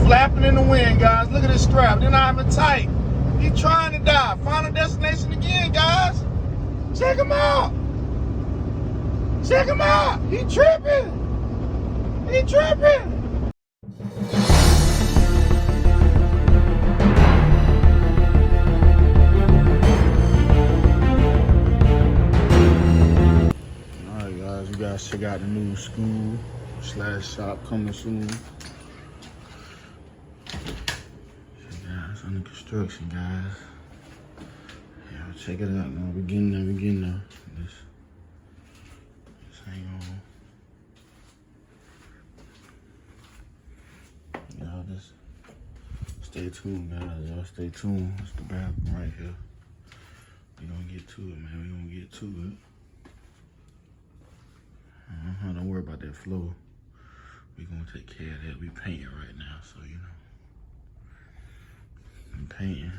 flapping in the wind, guys. Look at this strap. They're not even tight. He trying to die. Final destination again, guys. Check him out. Check him out. He tripping. He tripping. Alright, guys. You guys check out the new school/shop coming soon. It's under construction, guys. Yeah, check it out now. We're getting there. This hang on. Y'all just stay tuned, guys. Y'all stay tuned. It's the bathroom right here. We gonna get to it, man. We gonna get to it. Don't worry about that floor. We gonna take care of that. We painting right now, so you know. I'm painting.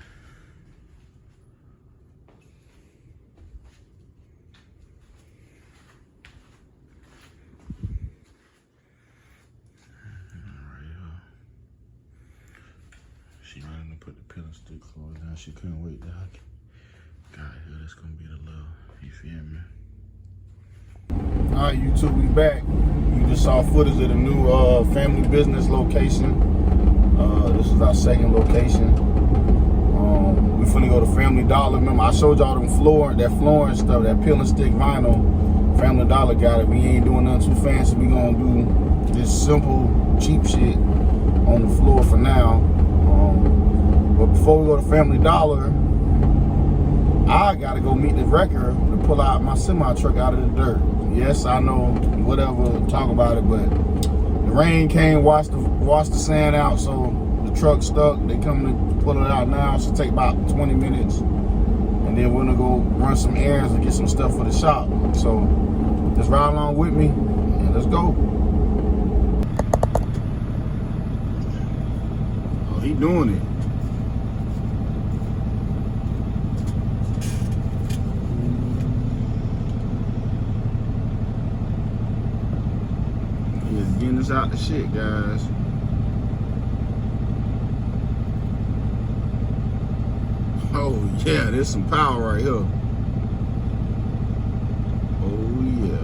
She running to put the pillow stick clothes down. She couldn't wait till I got here. That's gonna be the love. You feel me? Alright, YouTube, we back. You just saw footage of the new family business location. This is our second location. We finna go to Family Dollar. Remember, I showed y'all that flooring stuff, that peel and stick vinyl. Family Dollar got it. We ain't doing nothing too fancy. We gonna do this simple, cheap shit on the floor for now. But before we go to Family Dollar, I gotta go meet the wrecker to pull out my semi truck out of the dirt. Yes, I know, whatever, talk about it, but the rain came, washed the sand out, so the truck stuck. They coming to pull it out now. It should take about 20 minutes. And then we're gonna go run some errands and get some stuff for the shop. So just ride along with me and let's go. Oh, he doing it. He's getting us out the shit, guys. Oh yeah, there's some power right here. Oh yeah.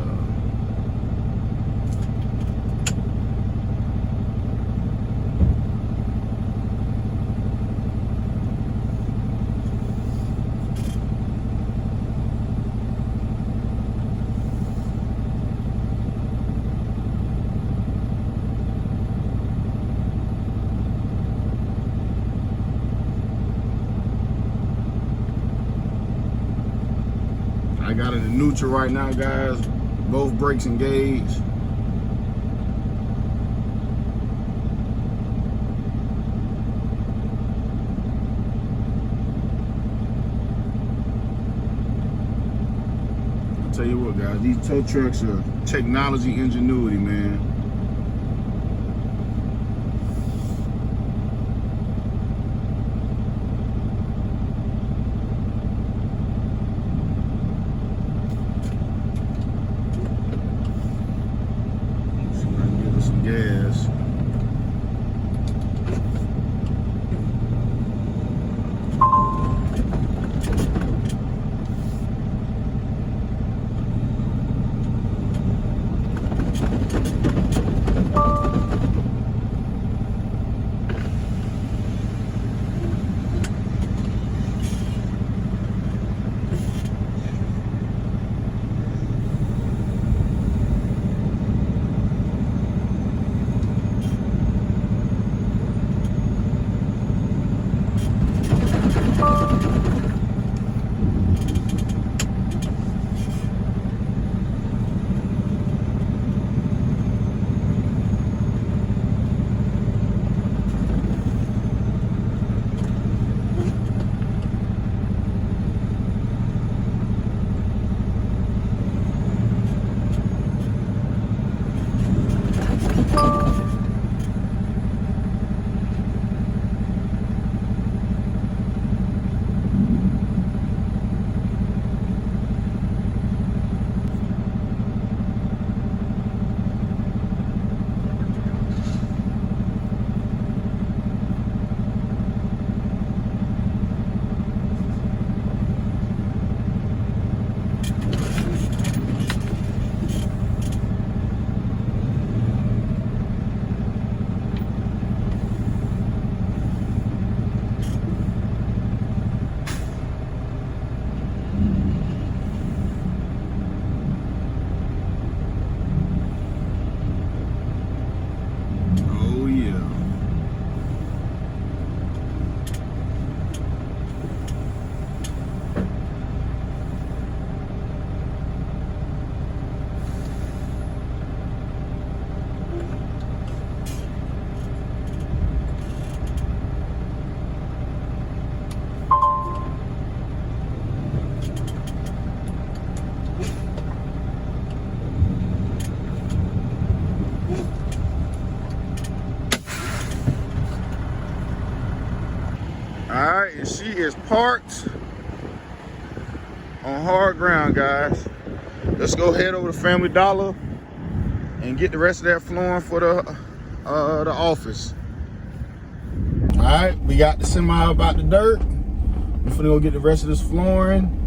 I got it in neutral right now, guys. Both brakes engaged. I'll tell you what, guys, these tow trucks are technology ingenuity, man. Yes. and she is parked on hard ground, guys. Let's go head over to Family Dollar and get the rest of that flooring for the office. All right, we got the semi about the dirt. We're finna go get the rest of this flooring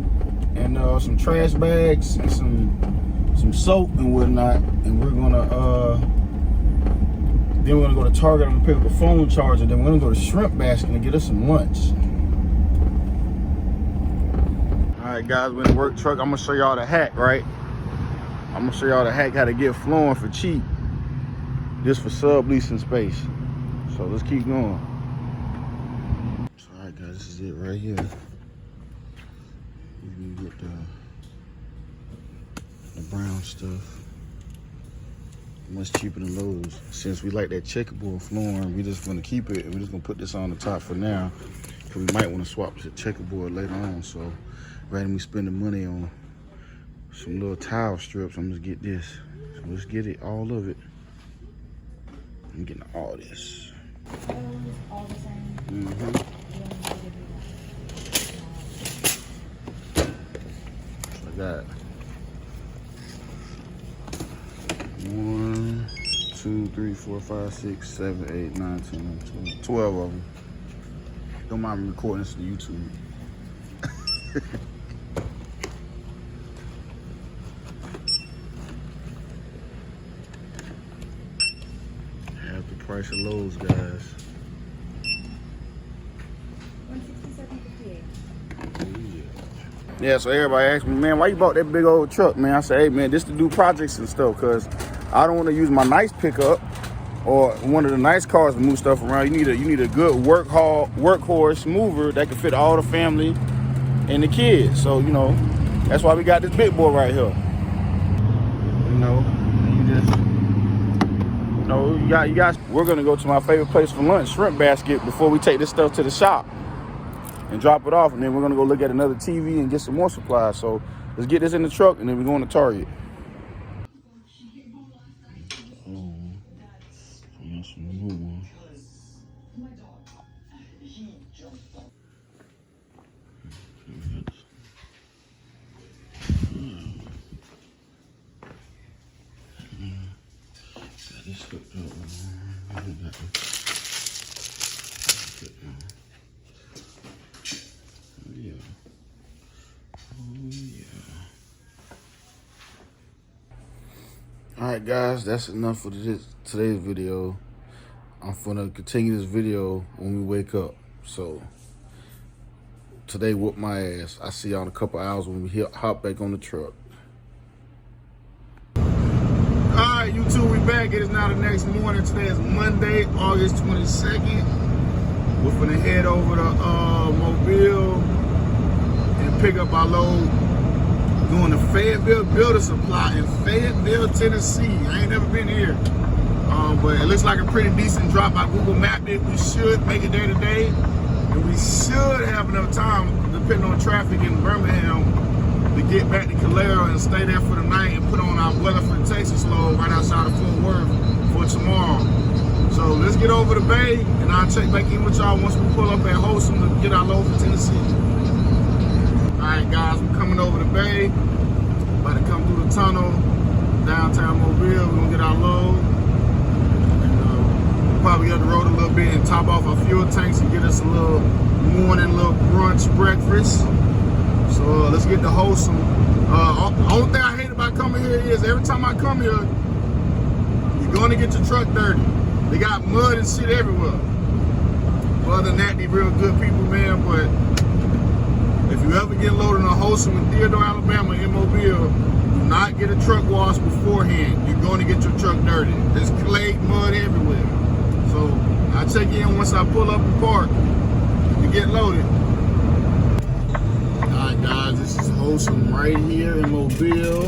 and some trash bags and some soap and whatnot. And we're gonna then we're gonna go to Target and pick up a phone charger. Then we're gonna go to Shrimp Basket and get us some lunch. All right, guys, we're in the work truck. I'm gonna show y'all the hack, right? I'm gonna show y'all the hack how to get flooring for cheap. Just for subleasing space. So let's keep going. So, all right, guys, this is it right here. You can get the brown stuff. Much cheaper than Lowe's. Since we like that checkerboard flooring, we just gonna keep it, and we're just gonna put this on the top for now, because we might want to swap to checkerboard later on. So rather than we spending money on some little tile strips, I'm just get this. So let's get it, all of it. I'm getting all this. All the same. Mm-hmm. I got 1, 2, 3, 4, 5, 6, 7, 8, 9, 10, 11, 12 of them. Don't mind me recording this to YouTube. Half the price of Lowe's, guys. $167.58. Yeah, so everybody asked me, man, why you bought that big old truck, man? I said, hey, man, this to do projects and stuff, because I don't want to use my nice pickup or one of the nice cars to move stuff around. You need a good workhorse mover that can fit all the family and the kids. So, you know, that's why we got this big boy right here. You know, you guys, we're going to go to my favorite place for lunch, Shrimp Basket, before we take this stuff to the shop and drop it off, and then we're gonna go look at another TV and get some more supplies. So let's get this in the truck, and then we're going to Target. All right, guys, that's enough for today's video. I'm gonna continue this video when we wake up. So today, whoop my ass. I see y'all in a couple hours when we hop back on the truck. All right, YouTube, we back. It is now the next morning. Today is Monday, August 22nd. We're gonna head over to Mobile and pick up our load. Going to Fayetteville Builder Supply in Fayetteville, Tennessee. I ain't never been here, but it looks like a pretty decent drop. I Google mapped it. We should make it there today, and we should have enough time, depending on traffic in Birmingham, to get back to Calera and stay there for the night and put on our Weatherford, Texas load right outside of Fort Worth for tomorrow. So let's get over the bay, and I'll check back in with y'all once we pull up at Wholesome to get our load for Tennessee. Alright, guys, we're coming over the bay, about to come through the tunnel, downtown Mobile. We're gonna get our load, and we'll probably get the road a little bit and top off our fuel tanks and get us a little morning, little brunch breakfast. So let's get to Wholesome. Only thing I hate about coming here is every time I come here, you're gonna get your truck dirty. They got mud and shit everywhere. But other than that, they real good people, man. But if you ever get loaded on Wholesome in Theodore, Alabama, in Mobile, do not get a truck wash beforehand. You're going to get your truck dirty. There's clay, mud everywhere. So I check in once I pull up and park to get loaded. All right, guys, this is Wholesome right here in Mobile.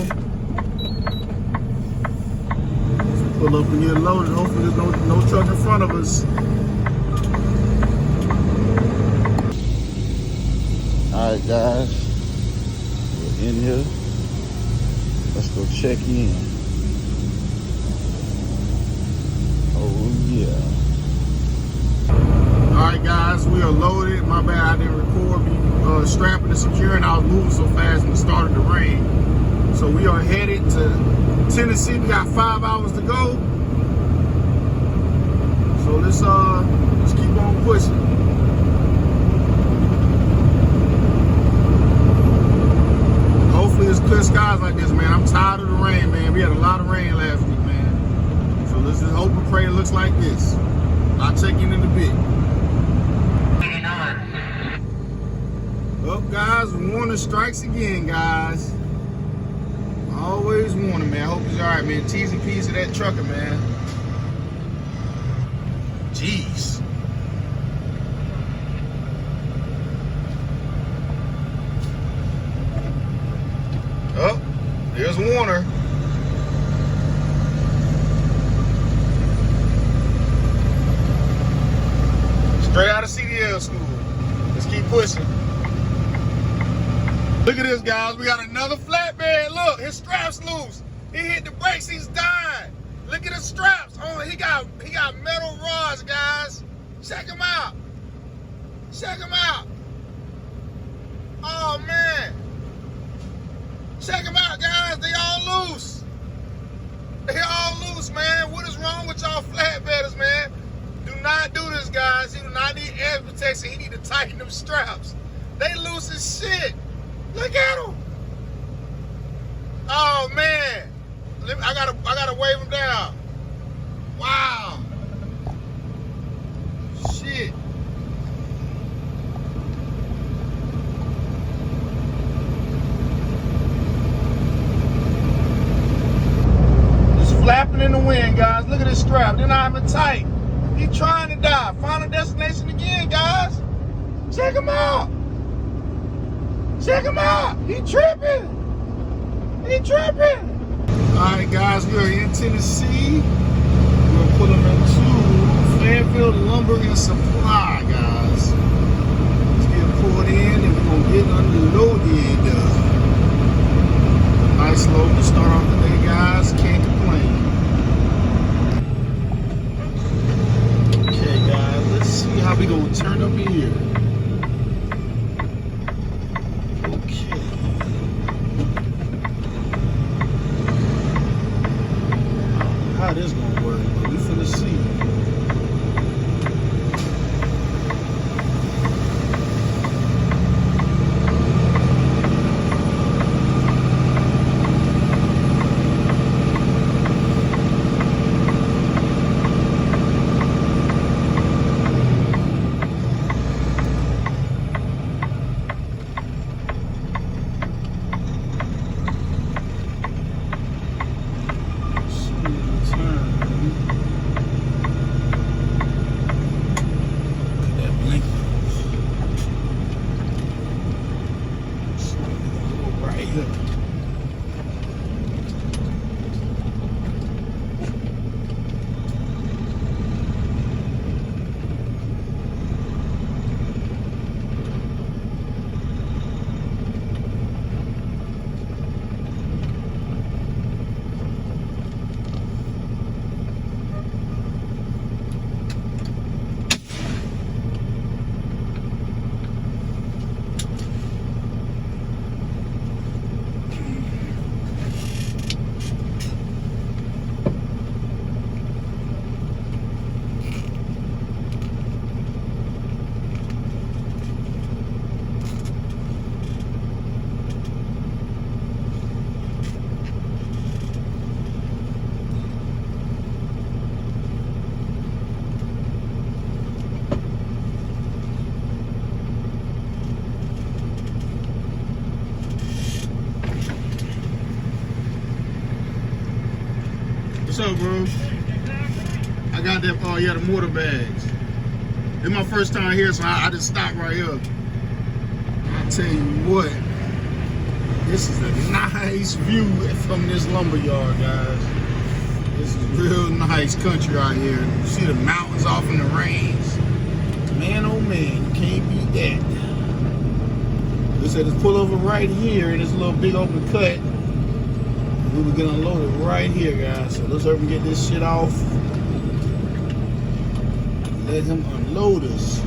Let's pull up and get loaded. Hopefully there's no truck in front of us. All right, guys, we're in here. Let's go check in. Oh, yeah. All right, guys, we we are loaded. My bad, I didn't record me strapping and securing. I was moving so fast and it started to rain. So we are headed to Tennessee. We got 5 hours to go. So let's keep on pushing. Hopefully it's clear skies like this, man. I'm tired of the rain, man. We had a lot of rain last week, man. So let's just hope and pray it looks like this. I'll check in a bit. Well, guys, warning strikes again, guys. Always warning, man. I hope he's all right, man. T's and P's of that trucker, man. Jeez. Oh, there's Warner. Straight out of CDL school. Let's keep pushing. Look at this, guys. We got another flatbed. Look, his strap's loose. He hit the brakes. He's dying. Look at his straps. Oh, he got metal rods, guys. Check him out. Check him out. Oh man. Check them out, guys. They all loose. They all loose, man. What is wrong with y'all flatbedders, man? Do not do this, guys. He do not need air protection. He need to tighten them straps. They loose as shit. Look at them. Oh man. I gotta wave them down. Wow. Shit. Flapping in the wind, guys. Look at this strap. They're not even tight. He's trying to die. Final destination again, guys. Check him out. Check him out. He tripping. He tripping. All right, guys. We are in Tennessee. We're gonna put him into Fairfield Lumber and Supply, guys. Let's get pulled in and we're gonna get unloaded. Nice load to start off the day, guys. Can't complain. Okay, guys, let's see how we gonna turn up in here. Okay. How this gonna work? But we finna see. What's up, bro? I got that, yeah, the mortar bags. It's my first time here, so I just stopped right here. I'll tell you what, this is a nice view from this lumber yard, guys. This is real nice country out here. You see the mountains off in the range. Man, oh man, you can't beat that. They said just pull over right here in this little big open cut. We were gonna unload it right here, guys. So let's hurry and get this shit off. Let him unload us.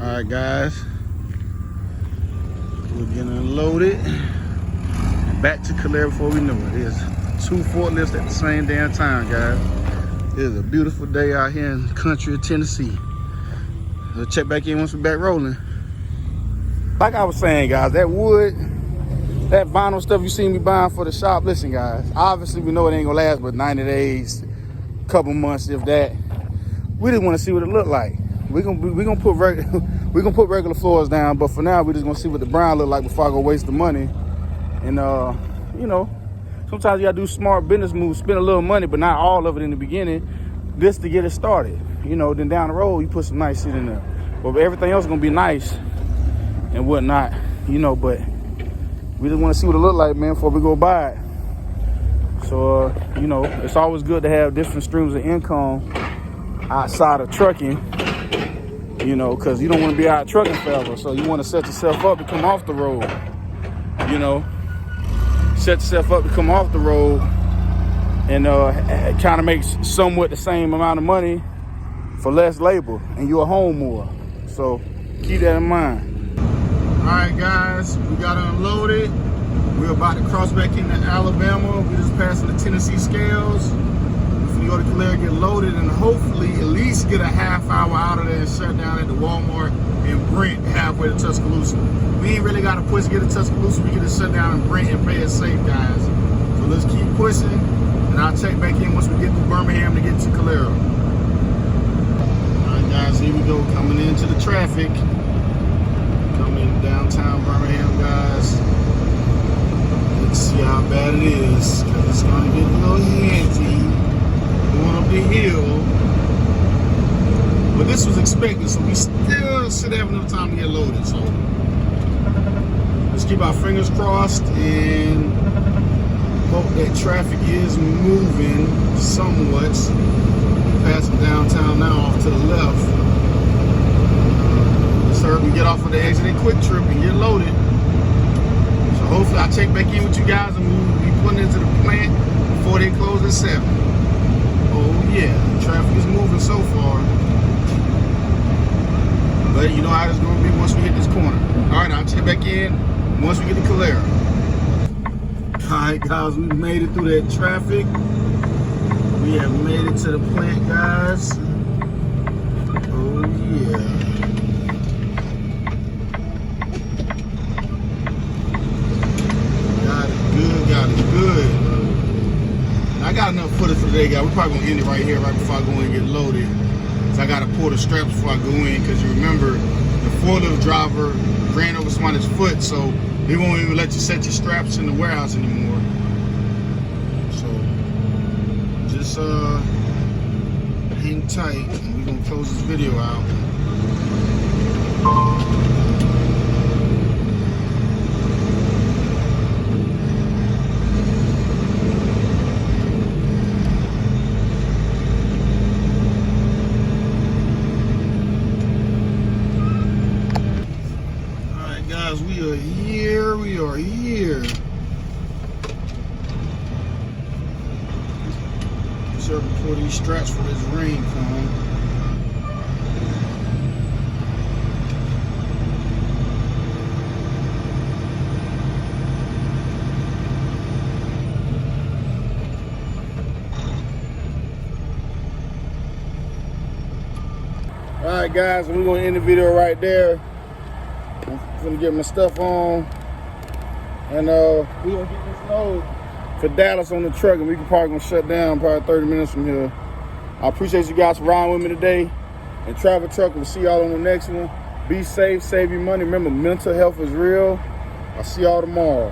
All right, guys. We're getting unloaded. Back to Calera before we know it. It's 2 forklifts at the same damn time, guys. It is a beautiful day out here in the country of Tennessee. We'll check back in once we're back rolling. Like I was saying, guys, that wood, that vinyl stuff you see me buying for the shop, listen, guys, obviously we know it ain't gonna last but 90 days, couple months, if that. We just want to see what it look like. We gonna put regular floors down, but for now we just gonna see what the brown look like before I go waste the money. And you know, sometimes you gotta do smart business moves, spend a little money, but not all of it in the beginning, just to get it started. You know, then down the road you put some nice shit in there. But everything else is gonna be nice and whatnot, you know. But we just want to see what it look like, man, before we go buy it. So you know, it's always good to have different streams of income outside of trucking, you know, because you don't want to be out trucking forever. So you want to set yourself up to come off the road, you know, set yourself up to come off the road and kind of make somewhat the same amount of money for less labor, and you're home more. So keep that in mind. All right, guys, we got unloaded. We're about to cross back into Alabama. We're just passing the Tennessee scales. We go to Calera, get loaded, and hopefully at least get a half hour out of there and shut down at the Walmart in Brent halfway to Tuscaloosa. We ain't really got to push to get to Tuscaloosa. We get to shut down in Brent and play it safe, guys. So let's keep pushing, and I'll check back in once we get to Birmingham to get to Calera. All right, guys, here we go, coming into the traffic. Coming in downtown Birmingham, guys. Let's see how bad it is, because it's going to get a little handy. Going up the hill, but this was expected, so we still should have enough time to get loaded. So let's keep our fingers crossed and hope that traffic is moving somewhat. Passing downtown now off to the left. Let's hurry up and get off of the exit and Quick Trip and get loaded. So hopefully I'll check back in with you guys and we'll be putting into the plant before they close at 7. Oh yeah, traffic is moving so far. But you know how it's going to be once we hit this corner. All right, I'll check back in once we get to Calera. All right, guys, we made it through that traffic. We have made it to the plant, guys. Oh yeah. God is good, God is good. I got enough footage for today, guys. We're probably gonna end it right here, right before I go in and get loaded. So I gotta pull the straps before I go in, because you remember the forklift driver ran over somebody's foot, so they won't even let you set your straps in the warehouse anymore. So just hang tight, and we're gonna close this video out. We are here. Searching for these straps for this rain come. All right, guys, we're gonna end the video right there. I'm gonna get my stuff on. And we're gonna get this load for Dallas on the truck, and we can probably gonna shut down probably 30 minutes from here. I appreciate you guys for riding with me today. And Travel Truck, we'll see y'all on the next one. Be safe, save your money. Remember, mental health is real. I'll see y'all tomorrow.